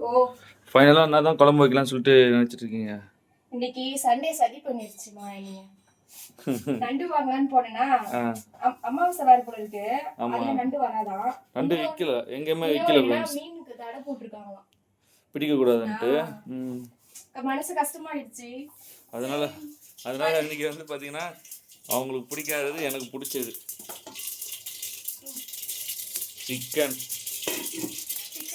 ஓ ஃபைனலா என்ன தான் குழம்பு வைக்கலாம்னு சொல்லிட்டு நினைச்சிட்டு இருக்கீங்க? இன்னைக்கு சண்டே சதி பண்ணிருச்சுமா என்னைய. நண்டு வாங்கலான்னு போனேன்னா அமாவாசை வார போல இருக்கு. அதுல நண்டு வராதான். நண்டு விக்கல, எங்கேயுமே விக்கல. மீனுக்கு தடை போட்டிருக்காங்களாம், பிடிக்க கூடாதுன்ட்டு. மனசு கஷ்டமாயிடுச்சு. அதனால இன்னைக்கு வந்து பாத்தீங்கன்னா அவங்களுக்கு பிடிக்காதது எனக்கு பிடிச்சது சிக்கன்.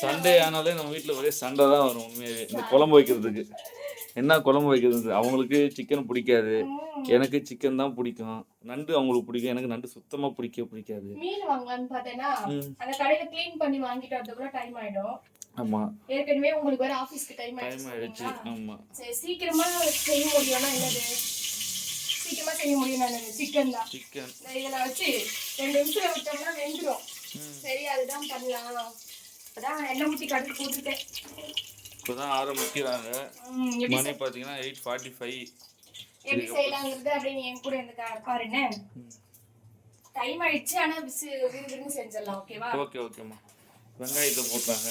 சண்டே ஆனாலே நம்ம வீட்டில் ஒரே சண்டை தான் வரும் உண்மையாகவே. இந்த குழம்பு வைக்கிறதுக்கு என்ன குழம்பு வைக்கிறது, அவங்களுக்கு சிக்கன் பிடிக்காது, எனக்கு சிக்கன் தான் பிடிக்கும். நண்டு அவங்களுக்கு பிடிக்கும், எனக்கு நண்டு சுத்தமாக பிடிக்காது. மீன் வாங்கலான்னு பார்த்தேன்னா அந்த கடையில க்ளீன் பண்ணி வாங்கிட்டு வரதுக்குள்ள டைம் ஆயிடும். ஆமா, ஏற்கனவே உங்களுக்கு வேற ஆபீஸ்க்கு டைம் ஆயிடுச்சு. ஆமா, சரி சீக்கிரமா செய்ய முடியும்னா என்னது, சீக்கிரமா செய்ய முடியும். நான் சிக்கன் தான், சிக்கன் இதில் வச்சு 2 நிமிஷம் விட்டோம்னா வெந்துடும். சரி அதுதான் பண்ணலாம். அதான் எண்ணெய் ஊற்றி கடுகு போட்டுட்டேன். இப்போதான் ஆரம்பிக்கிறாங்க. மணி பார்த்தீங்கன்னா 8:45. எப்படி செய்யலாங்கிறது அப்படின்னு என் கூட இந்த பாருங்க. டைம் ஆயிடுச்சு, ஆனா விறுவிறுன்னு செஞ்சிடலாம். ஓகேவா? ஓகேம்மா. வெங்காயத்தை போட்டாங்க,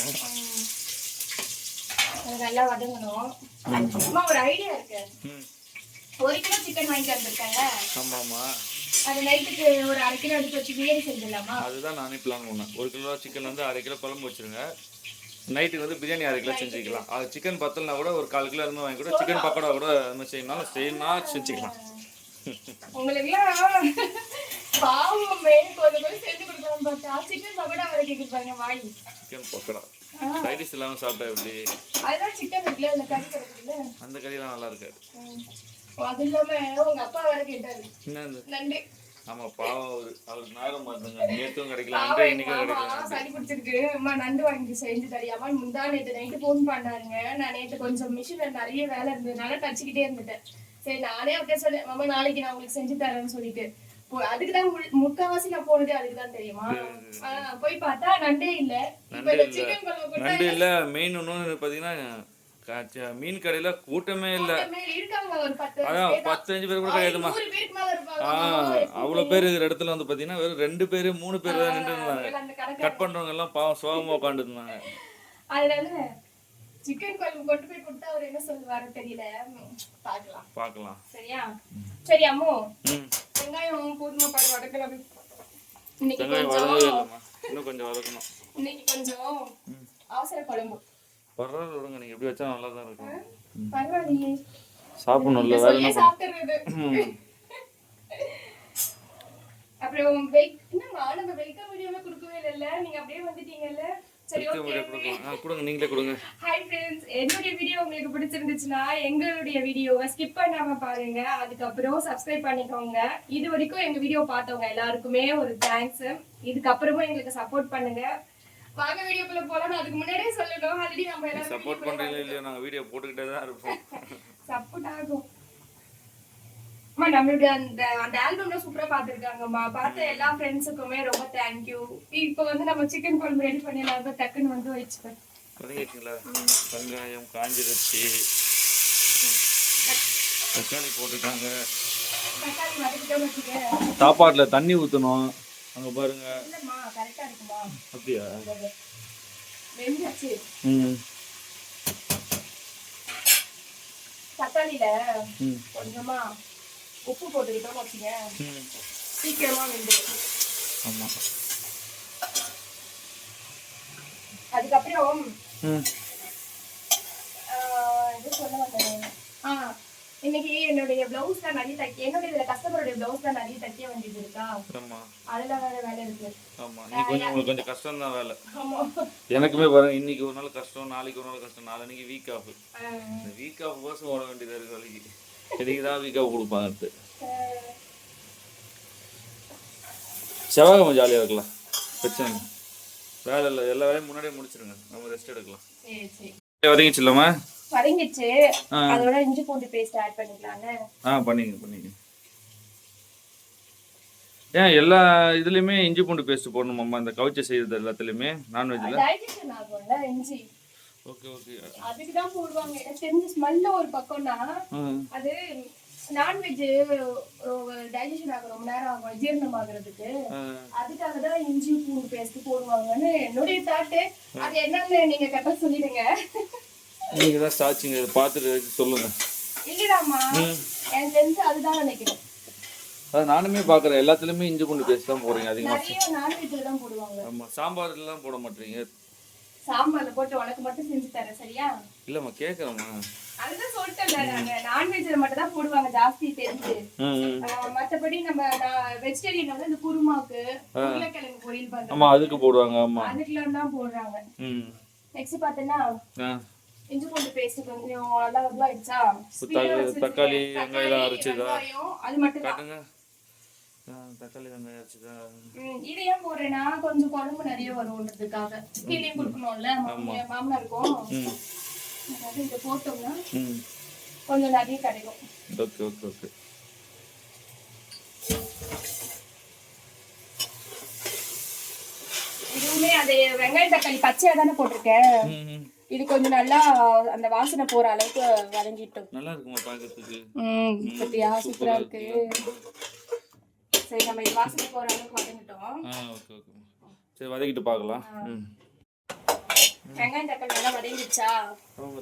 நல்லா வதங்கணும். அம்மா ஒரு ஐடியா இருக்கு. 1 கிலோ சிக்கன் வாங்கிட்டு வந்திருக்காங்க. ஆமாம்மா, அது நைட்டுக்கு ஒரு 1/2 கிலோ எடுத்து வச்சு பிரியாணி செஞ்சிடலாமா? அதுதான் நானே பிளான் பண்ணேன். 1 கிலோ சிக்கன் வந்து 1/2 கிலோ குழம்பு வச்சிருங்க. நைட்டுக்கு வந்து பிரியாணி 1/2 கிலோ செஞ்சுக்கலாம். அது சிக்கன் பத்தலனா கூட ஒரு 1/4 கிலோ இருந்து வாங்கி கூட சிக்கன் பக்கோடா கூட செய்யணும் செஞ்சுக்கலாம். உங்களுக்குலாம் பாவமே கொஞ்சம் செஞ்சு கொடுக்கலாம் பார்த்தா சிக்கன் பக்கோடா வர கேக்குறாங்க. வாங்கி சிக்கன் பக்கோடா ரைஸ் இல்லாம சாப்பிட்டா எப்படி? அதுதான் சிக்கன் இருக்குல்ல, அந்த கறி கிடைக்குதுல்ல, அந்த கறிலாம் நல்லா இருக்காது. அது இல்லாம உங்க அப்பா வர கேட்டாரு நண்டு. ஆமா, பாவம் அவருக்கு நேரம் மாத்துங்க. நேத்தும் கிடைக்கல, இன்னைக்கும் கிடைக்கல. சளி பிடிச்சிருக்கு. அம்மா நண்டு வாங்கி செஞ்சு தரியாமா? முந்தா நேற்று நைட்டு போன் பண்ணாருங்க. நான் நேற்று கொஞ்சம் மிஷின்ல நிறைய வேலை இருந்ததுனால தச்சுக்கிட்டே இருந்துட்டேன். சரி நானே அப்படியே சொன்னேன், மாமா நாளைக்கு நான் உங்களுக்கு செஞ்சு தரேன்னு சொல்லிட்டு. அதுக்குதான் முக்காவாசி நான் போனதே அதுக்குதான் தெரியுமா. போய் பார்த்தா நண்டே இல்ல. நண்டு இல்ல. மெயின் ஒண்ணு பாத்தீங்கன்னா மீன் கடையில கூட்டமே இல்ல. அதான் 10-15 பேர் கூட கிடையாதுமா. அவ்வளவு பேர் இருக்கிற இடத்துல வந்து பாத்தீங்கன்னா வெறும் 2 பேரு 3 பேர் தான் நின்று இருந்தாங்க. கட் பண்றவங்க எல்லாம் பாவம் சோகமா உட்காந்து இருந்தாங்க. அதனால சிக்கன் குழம்பு கொண்டு போய் கொடுத்தா அவர் என்ன சொல்லுவாரு தெரியல. பார்க்கலாம் சரியா? சரி அம்மோ, வெங்காயம் போதுமா பாரு வதக்கலாம். இன்னைக்கு இன்னும் கொஞ்சம் வதக்கணும். இன்னைக்கு கொஞ்சம் அவசர குழம்பு. பரவாயில்ல விடுங்க, நீங்க எப்படி வச்சா நல்லா தான் இருக்கும். பரவாயில்லையே, சாப்பிடணும்ல, வேற என்ன சாப்பிடுறது. அப்புறம் என்னம்மா நம்ம வெல்கம் வீடியோவே கொடுக்கவே இல்லைல்ல, நீங்க அப்படியே வந்துட்டீங்கல்ல. சரி ஓகே, கொடுங்க, நீங்களே கொடுங்க. ஹாய் ஃப்ரெண்ட்ஸ், என்னுடைய வீடியோ உங்களுக்கு பிடிச்சிருந்துச்சுன்னா எங்களுடைய வீடியோவை ஸ்கிப் பண்ணாம பாருங்க. அதுக்கப்புறம் சப்ஸ்கிரைப் பண்ணிக்கோங்க. இது வரைக்கும் எங்க வீடியோ பார்த்தவங்க எல்லாருக்குமே ஒரு தேங்க்ஸ். இதுக்கப்புறமும் எங்களுக்கு சப்போர்ட் பண்ணுங்க. வாங்க வீடியோக்குள்ள போலாம். அதுக்கு முன்னாடியே சொல்லணும், ஆல்ரெடி நம்ம எல்லாரும் சப்போர்ட் பண்றீங்களா இல்லையா, நாங்க வீடியோ போட்டுக்கிட்டே தான் இருப்போம். சப்போர்ட் ஆகும். அம்மா நம்மளுடைய அந்த ஆல்பம்ல சூப்பரா பாத்துருக்காங்கம்மா. பார்த்த எல்லா ஃப்ரெண்ட்ஸுக்குமே ரொம்ப தேங்க்யூ. இப்போ வந்து நம்ம சிக்கன் குழம்பு ரெடி பண்ணிடலாம். டக்குன்னு வந்து வச்சுப்பேன். வெங்காயம் காஞ்சிருச்சு, தக்காளி போட்டுட்டாங்க. தக்காளி வதக்கிட்டோம் வச்சுக்க. சாப்பாட்டுல தண்ணி ஊற்றணும். அங்க பாருங்க. இல்லம்மா கரெக்டா இருக்குமா? அப்படியா? வெந்தாச்சு. தக்காளியில கொஞ்சமா உப்பு போட்டுக்கிட்டோம் வச்சுங்க, சீக்கிரமா வெந்துடும். ஆமா, அதுக்கப்புறம் இது சொல்ல வந்தேன். இன்னைக்கு என்னுடைய பிளவுஸ் தான் நிறைய தைக்க, என்னுடைய கஸ்டமருடைய பிளவுஸ் தான் நிறைய தைக்க வேண்டியது இருக்கா. அதுல வேற வேலை இருக்கு. ஆமா, இன்னைக்கு கொஞ்சம் கஷ்டம் தான் வேலை. எனக்குமே பாருங்க, இன்னைக்கு ஒரு நாள் கஷ்டம், நாளைக்கு ஒரு நாள் கஷ்டம், நாளைக்கு வீக் ஆஃப். இந்த வீக் ஆஃப் கோசம் ஓட வேண்டியதா இருக்கு வேலைக்கு. எதுக்குதான் வீக் ஆஃப் கொடுப்பாங்க. செவ்வாய்க்கிழமை ஜாலியா இருக்கலாம், பிரச்சனை இல்லை. வேலை இல்லை, எல்லா வேலையும் முன்னாடியே முடிச்சிருங்க, நம்ம ரெஸ்ட் எடுக்கலாம். வதங்கிச்சு இல்லம்மா? வதங்கிச்சு. அதோட இஞ்சி பூண்டு பேஸ்ட் ஆட் பண்ணிக்கலாம்ல. பண்ணிங்க. ஏன் எல்லா இதுலயுமே இஞ்சி பூண்டு பேஸ்ட் போடணுமாம்மா? இந்த கவுச்சி செய்யறது எல்லாத்துலயுமே நான்வெஜ்ல டைஜஷன் ஆகும்ல இஞ்சி. ஓகே. அதுக்கு தான் போடுவாங்க. எனக்கு தெரிஞ்ச ஸ்மெல்ல ஒரு பக்கம்னா அது நான்வெஜ் டைஜஷன் ஆக ரொம்ப நேரம் ஆகும், ஜீரணம் ஆகுறதுக்கு. அதுக்காக தான் இஞ்சி பூண்டு பேஸ்ட் போடுவாங்கன்னு என்னுடைய தாட்டு. அது என்னன்னு நீங்க கரெக்டா சொல்லிடுங்க. நீங்க தான் சாட்சிங்க, பார்த்துட்டு சொல்லுங்க. இல்லடாமா, எனக்கு தெரிஞ்சு அதுதான் நினைக்கிறேன். அது நானுமே பார்க்குறேன், எல்லாத்துலேயுமே இஞ்சி பூண்டு பேஸ்ட் தான் போடுறீங்க அதிகமாக. நிறைய நான்வெஜ்ல தான் போடுவாங்க. ஆமாம், சாம்பார்லாம் போட மாட்டீங்க. சாம்பார்ல போட்டு உனக்கு மட்டும் செஞ்சு தரேன், சரியா? இல்லைம்மா, கேட்குறேம்மா. அதுதான் சொல்லிட்டேன்ல, நாங்க நான்வெஜ்ல மட்டும் தான் போடுவாங்க ஜாஸ்தி தெரிஞ்சு. மத்தபடி நம்ம வெஜிடேரியன் வந்து இந்த குருமாக்கு உருளைக்கிழங்கு பொரியல் பண்றோம். ஆமா, அதுக்கு போடுவாங்க. ஆமா, அதுக்குலாம் தான் போடுறாங்க. நெக்ஸ்ட் பாத்தீங்கன்னா இஞ்சி பூண்டு பேஸ்ட் கொஞ்சம் நல்லா ஆயிடுச்சா, தக்காளி வெங்காயம் அரைச்சதா, அது மட்டும் காட்டுங்க. தக்காளி வெங்காயம் அரைச்சதா. இது ஏன் போடுறேன்னா கொஞ்சம் குழம்பு நிறைய வரும்ன்றதுக்காக, கீழே கொடுக்கணும்ல மாமனாருக்கும். இதை போட்டோம்னா கொஞ்சம் நிறைய கிடைக்கும். Okay okay okay. இதுவுமே அது வெங்காயம் தக்காளி பச்சையா தானே போட்டிருக்கேன். இது கொஞ்சம் நல்லா அந்த வாசனை போற அளவுக்கு வதங்கிட்டோம். நல்லா இருக்குமா பாக்கிறதுக்கு? பத்தியா, சூப்பரா இருக்கு. சரி, நம்ம இது வாசனை போற அளவுக்கு வதங்கிட்டோம். Okay okay. சரி, வதக்கிட்டு பார்க்கலாம். வெங்காயம் தக்காளி நல்லா வதங்கிடுச்சா?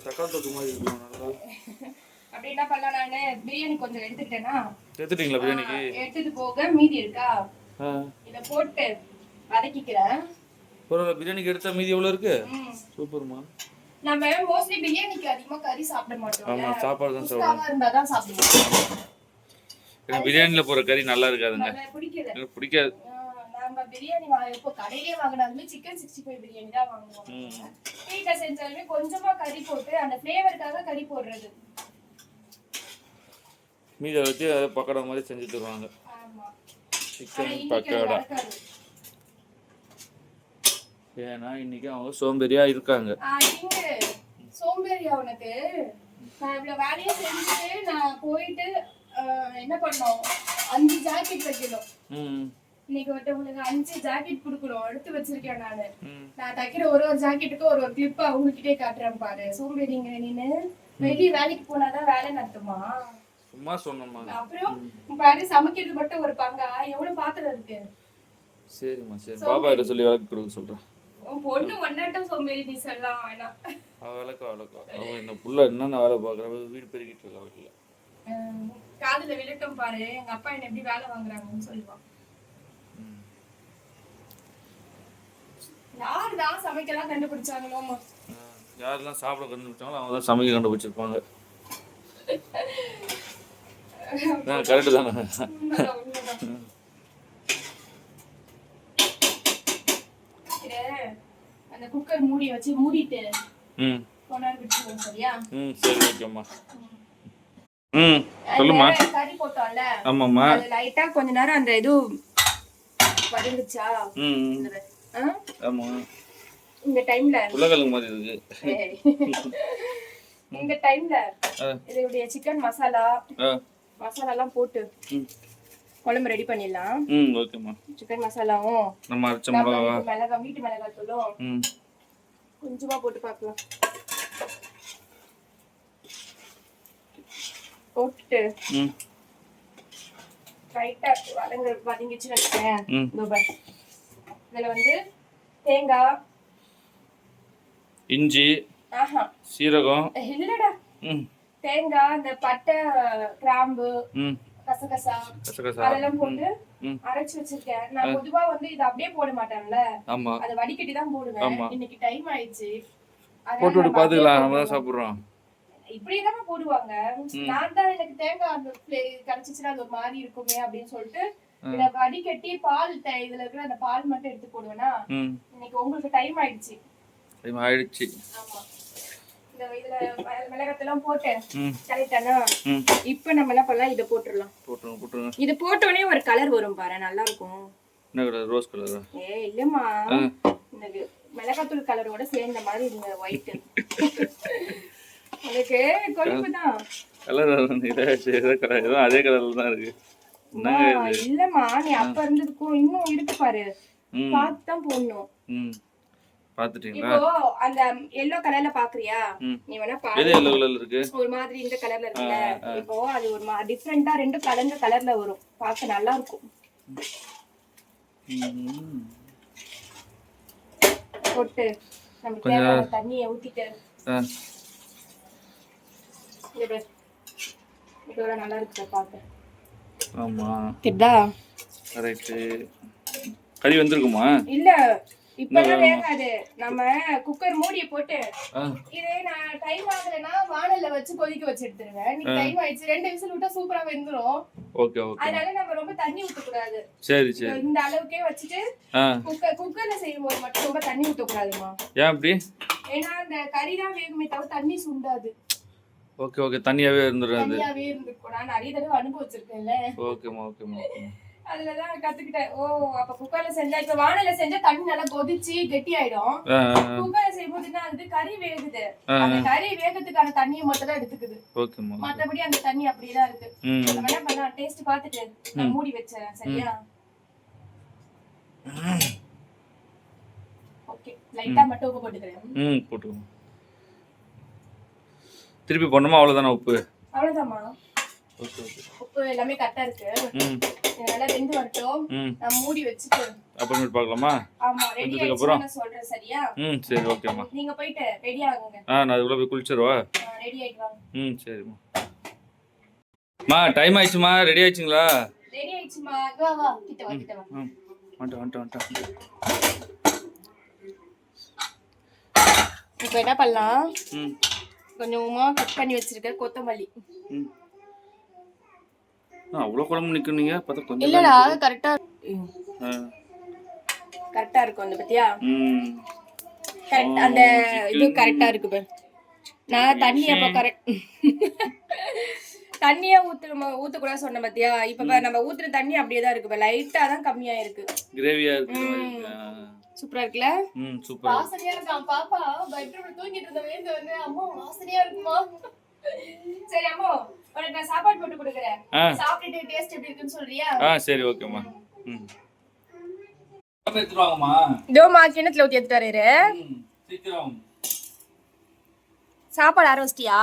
தக்காளி தொக்கு மாதிரி இருக்கும் நல்லா. அப்படி என்ன பண்ணலாம், நானு பிரியாணி கொஞ்சம் எடுத்துட்டேன்னா. எடுத்துட்டீங்களா பிரியாணிக்கு? எடுத்துட்டு போக மீதி இருக்கா, இத போட்டு வதக்கிக்கிறேன். பரவாயில்ல, பிரியாணிக்கு எடுத்தா மீதி எவ்வளவு இருக்கு? சூப்பர்மா. நம்ம மோஸ்ட்லி பிரியாணிக்கு அதிகமா கறி சாப்பிட மாட்டோம். ஆமா, சாப்பாடு தான் சாப்பிடுவோம். இருந்தா தான் சாப்பிடுவோம். எனக்கு பிரியாணில போற கறி நல்லா இருக்காதுங்க. எனக்கு பிடிக்காது. நம்ம பிரியாணி இப்போ கடையிலே வாங்கினாலுமே சிக்கன் 65 பிரியாணி தான் வாங்குவோம். வீட்டுல செஞ்சாலுமே கொஞ்சமா கறி போட்டு அந்த ஃப்ளேவருக்காக கறி போடுறது. மீத வச்சு அதை பக்கோடா மாதிரி செஞ்சு தருவாங்க. சிக்கன் பக்கோடா. ஏன்னா இன்னைக்கு அவங்க சோம்பேறியா இருக்காங்க. சோம்பேறியா உனக்கு? நான் இவ்வளவு வேலையை செஞ்சுட்டு நான் போயிட்டு என்ன பண்ணோம், 5 ஜாக்கெட் வைக்கணும். இன்னைக்கு ஒருத்தவங்களுக்கு 5 ஜாக்கெட் குடுக்கணும், எடுத்து வச்சிருக்கேன் நானு. நான் தைக்கிற ஒரு ஜாக்கெட்டுக்கு ஒரு கிளிப் அவங்ககிட்டே காட்டுறேன் பாரு. சோம்பேறிங்க நீனு. வெளியே வேலைக்கு போனாதான் வேலை நடத்துமா? சும்மா சொன்னோம்மா. அப்புறம் பாரு, சமைக்கிறது மட்டும் ஒரு பங்கா? எவ்வளவு பாத்திரம் இருக்கு. சரிம்மா, சரி, பாபா கிட்ட சொல்லி வேலைக்கு கொடுக்க சொல்றேன். பொண்ணு ஒன்னாட்டம் சோம்பேறி நீ சொல்லலாம் வேணாம். அவளுக்கு அவன் இந்த புள்ள என்னென்ன வேலை பார்க்குறா, வீடு பெருகிட்டு இருக்கா வீட்டுல. காதுல விழட்டும் பாரு, எங்க அப்பா என்ன எப்படி வேலை வாங்குறாங்கன்னு சொல்லுவான். யாருதான் சமைக்கலாம் கண்டுபிடிச்சாங்களோ, யாரெல்லாம் சாப்பிட கண்டுபிடிச்சாங்களோ அவங்க தான் சமைக்க கண்டுபிடிச்சிருப்பாங்க. கரெக்டு தானே? அந்த குக்கர் மூடி வச்சு மூடிட்டு கொண்டாந்து விட்டுருவோம், சரியா? சரி, ஓகேம்மா. சொல்லுமா. கறி போட்டோம்ல, ஆமாம்மா, அது லைட்டா கொஞ்ச நேரம் அந்த இது வதங்குச்சா? ஆமா, இந்த டைம்ல உலகலங்க மாதிரி இருக்கு. இந்த டைம்ல இதோட சிக்கன் மசாலா எல்லாம் போட்டு குழம்பு ரெடி பண்ணிடலாம். ஓகேம்மா. சிக்கன் மசாலாவும் நம்ம அரைச்ச மிளகாய், வீட்டு மிளகாய் தூளும் கொஞ்சமா போட்டு பார்க்கலாம். போட்டு ரைட்டா வதங்கிச்சுன்னு வச்சுக்கேன். இதுல வந்து தேங்காய், இஞ்சி, சீரகம் இல்லடா, தேங்காய், இந்த பட்டை, கிராம்பு, கசகசா அதெல்லாம் போட்டு அரைச்சு வச்சிருக்கேன். நான் பொதுவா வந்து இது அப்படியே போட மாட்டேன்ல, அதை வடிகட்டி தான் போடுவேன். இன்னைக்கு டைம் ஆயிடுச்சு, போட்டு பாத்துக்கலாம். நம்ம தான் சாப்பிடுறோம். இப்படிதானே போடுவாங்க. நான் தான் எனக்கு தேங்காய் அந்த கிடைச்சிச்சுன்னா அது ஒரு மாதிரி இருக்குமே அப்படின்னு சொல்லிட்டு இத வடிகட்டி பால் இதுல இருக்கிற அந்த பால் மட்டும் எடுத்து போடுவேனா. இன்னைக்கு உங்களுக்கு டைம் ஆயிடுச்சு. ஆமா, இந்த இதுல மிளகாத்தெல்லாம் போட்டு கரெக்டானா இப்ப நம்ம என்ன பண்ணலாம், இத போட்டுறலாம். இது போட்டோனே ஒரு கலர் வரும் பாரு, நல்லா இருக்கும். என்ன கலர்? ரோஸ் கலரா? இல்லம்மா, இந்த மிளகாத்தூள் கலரோட சேர்ந்த மாதிரி இந்த ஒயிட். அதுக்கு கொழுப்புதான் கலர். அதே கலர்ல தான் இருக்கு. இல்லம்மா, நீ அப்ப இருந்ததுக்கும் இன்னும் இருக்கு பாரு, பார்த்து தான் போடணும். பாத்துட்டீங்களா? இப்போ அந்த எல்லோ கலர்ல பாக்குறியா? நீ வேணா பாரு. எது எல்லோ கலர்ல இருக்கு? ஒரு மாதிரி இந்த கலர்ல இருக்குல்ல. இப்போ அது ஒரு டிஃபரெண்டா ரெண்டு கலர்ல வரும். பார்க்க நல்லா இருக்கும். போட்டு நம்ம தேவையான தண்ணியை ஊத்திட்டு இதோட நல்லா இருக்கு பாக்க. ஆமா தெரியுதா? கரெக்ட். கறி வெந்திருக்குமா? இல்ல இப்பதான் வேகாது. நம்ம குக்கர் மூடியை போட்டு இதே நான் டைம் ஆகலைன்னா வானல்ல வச்சு கொதிக்க வச்சு எடுத்துருவேன். நீ டைம் ஆயிடுச்சு 2 விசில் விட்டா சூப்பரா வெந்துரும். Okay okay. அதனால நம்ம ரொம்ப தண்ணி ஊத்த கூடாது. சரி சரி. இந்த அளவுக்கே வச்சிட்டு குக்கர்ல செய்யும்போது மட்டும் ரொம்ப தண்ணி ஊத்த கூடாதுமா. ஏன் அப்படி? ஏன்னா அந்த கறி தான் வேகுமே தவிர தண்ணி சுண்டாது. Okay okay. தண்ணியாவே இருந்துறாது. தண்ணியாவே இருந்துக்கும். நான் நிறைய தடவை அனுபவிச்சிருக்கேன்ல. ஓகேமா ஓகேமா. அதுலதான் கத்துக்கிட்டேன். ஓ அப்ப குக்கர்ல செஞ்சா இப்ப வானல்ல செஞ்சா தண்ணி நல்லா கொதிச்சு கெட்டி ஆயிடும். குக்கர்ல செய்யும்போது என்ன ஆகுது? கறி வேகுது. அந்த கறி வேகத்துக்கான தண்ணியை மட்டும் தான் எடுத்துக்குது. ஓகேமா. மத்தபடி அந்த தண்ணி அப்படியேதான் இருக்கு. நம்ம என்ன பண்ணலாம்? டேஸ்ட் பார்த்துட்டு நான் மூடி வச்சேன். சரியா? ஓகே. லைட்டா மட்டும் உப்பு போட்டுக்கிறேன். போட்டுக்கோ. திருப்பி போடணுமா? அவ்வளவுதானா உப்பு? அவ்வளவுதான்மா. Okay okay. உப்பு எல்லாமே கரெக்டா இருக்கு. நல்லா வெந்து வரட்டும். நான் மூடி வச்சிட்டு அப்புறமேட்டு பார்க்கலாமா? ஆமா ரெடி ஆயிடுச்சு நான் சொல்றேன். சரியா? சரி ஓகேமா. நீங்க போயிட்டு ரெடி ஆகுங்க. நான் அதுக்குள்ள போய் குளிச்சிரவா? ரெடி ஆயிட்டு வாங்க. சரிமா. மா டைம் ஆயிடுச்சுமா. ரெடி ஆயிடுச்சுங்களா? ரெடி ஆயிடுச்சுமா. வா வா கிட்ட வா கிட்ட வா. வந்துட்டேன். இப்போ என்ன பண்ணலாம்? கொஞ்சமா கட் பண்ணி வச்சிருக்க கொத்தமல்லி. அவ்வளோ குழம்பு நிற்குனீங்க பார்த்தா கொஞ்சம் இல்லடா கரெக்டா இருக்கும். அந்த பத்தியா கரெக்ட் அந்த இது கரெக்டா இருக்கு பாரு. நான் தண்ணி அப்ப கரெக்ட் தண்ணியா ஊத்தக்கூடாது சொன்ன பத்தியா? இப்ப நம்ம ஊத்துற தண்ணி அப்படியே தான் இருக்கு. லைட்டா தான் கம்மியா இருக்கு. கிரேவியா இருக்கு. சூப்பரா இருக்குல? சூப்பரா. வாசனையா இருக்கான். பாப்பா பெட்ரூம்ல தூங்கிட்டு இருந்த வேந்து வந்து அம்மா வாசனையா இருக்குமா. சரி அம்மா உனக்கு நான் சாப்பாடு போட்டு கொடுக்குறேன். சாப்பிட்டுட்டு டேஸ்ட் எப்படி இருக்குன்னு சொல்றியா? சரி ஓகேம்மா. எடுத்துட்டு வாங்கம்மா. இதோமா கிணத்துல ஊத்தி எடுத்துட்டு வரேரு. சீக்கிரம். சாப்பாடு ஆரம்பிச்சிட்டியா?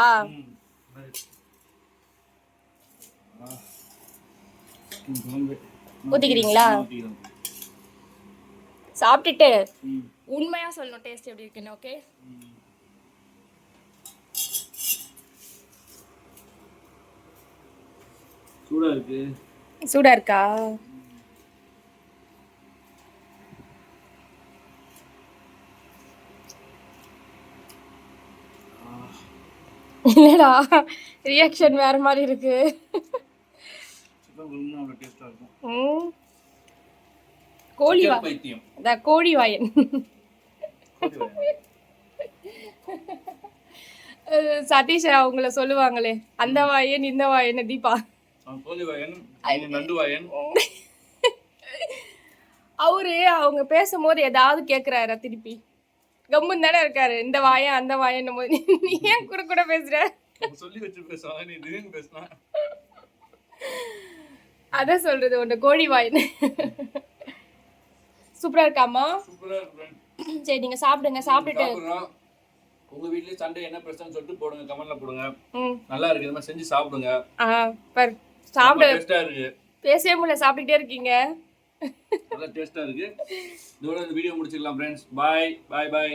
ஊத்திக்கிறீங்களா? சாப்பிட்டுட்டு உண்மையா சொல்லணும் டேஸ்ட் எப்படி இருக்குன்னு. ஓகே சூடா இருக்கா? இல்லடா ரியாக்ஷன் வேற மாதிரி இருக்கு. கோழி வாயன் சதீஷ் அவங்கள சொல்லுவாங்களே அந்த வாயன் இந்த வாயன் தீபா. அவரு அவங்க பேசும்போது ஏதாவது கேக்குறாரு திருப்பி. கம்முன்னு தானே இருக்காரு. இந்த வாயன் அந்த வாயன் போது நீ ஏன் கூட பேசுற? அதான் சொல்றது உன்ன கோழி வாயன். சூப்பரா இருக்காமா? சரி நீங்க சாப்பிடுங்க. சாப்பிட்டுட்டு உங்க வீட்லயே சண்டே என்ன பிரச்சனை சொல்லிட்டு போடுங்க, கமெண்ட்ல போடுங்க. நல்லா இருக்கு, இந்த மாதிரி செஞ்சு சாப்பிடுங்க. பாரு சாப்பிடு. டேஸ்டா இருக்கு. பேசவே முடியல, சாப்பிட்டுட்டே இருக்கீங்க. நல்லா டேஸ்டா இருக்கு. இதோட இந்த வீடியோ முடிச்சுக்கலாம் फ्रेंड्स. By by by.